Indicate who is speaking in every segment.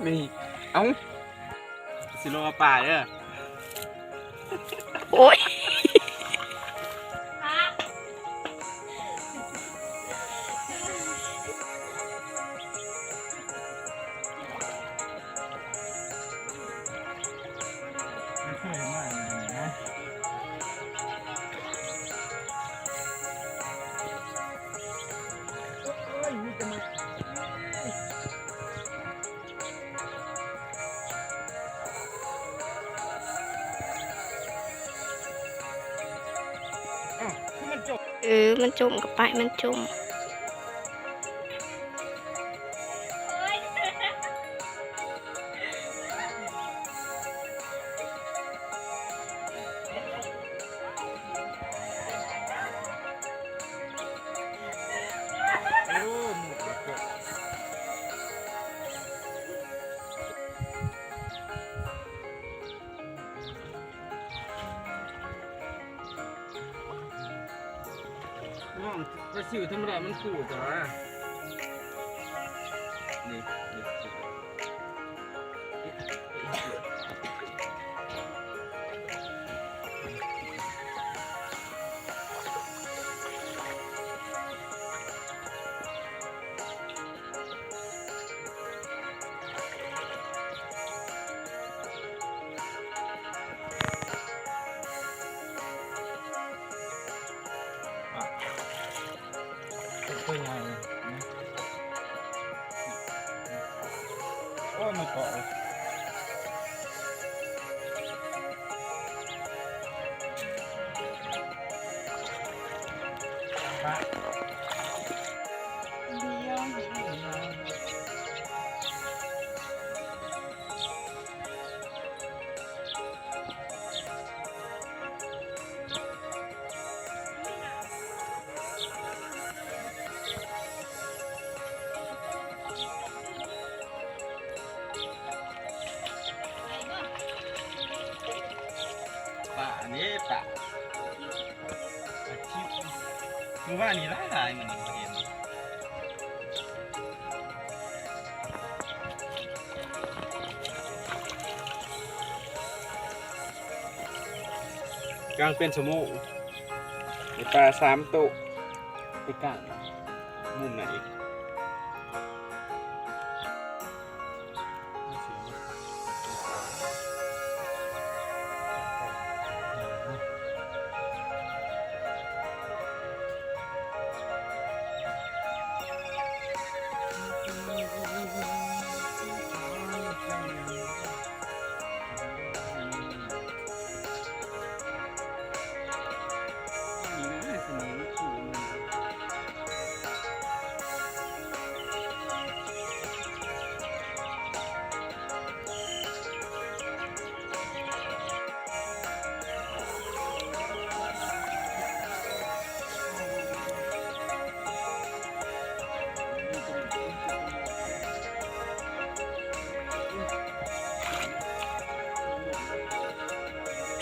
Speaker 1: นี่เอ้าสิลงมาป่าเด้อ
Speaker 2: โอ้ย
Speaker 1: ไม่เคยมากเลยนะ
Speaker 2: มันจมกับไปมันจม
Speaker 1: ปลาซิวธรรมดามันขู่แต่ว่านี่ตัวใหญ่นะโอ้ยมันเกาะปะเดียวเห็นป่านี่ป่าอาชีพคือว่านี่หลายๆมันเห็นกลางเป็นสมุนปลา3 ตัวไปกลางมุมไหน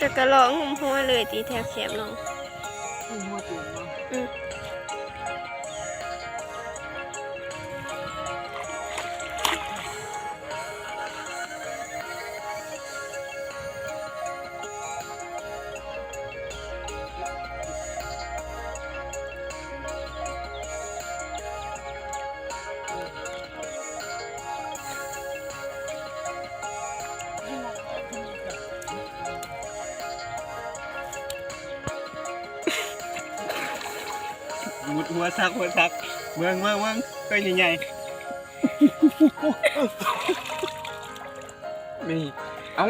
Speaker 2: จะกระร้องหุ่มหัวเลยตีแถบแคบลง
Speaker 1: มุดหัวซักเมืองตัวใหญ่ๆนี่เอ้า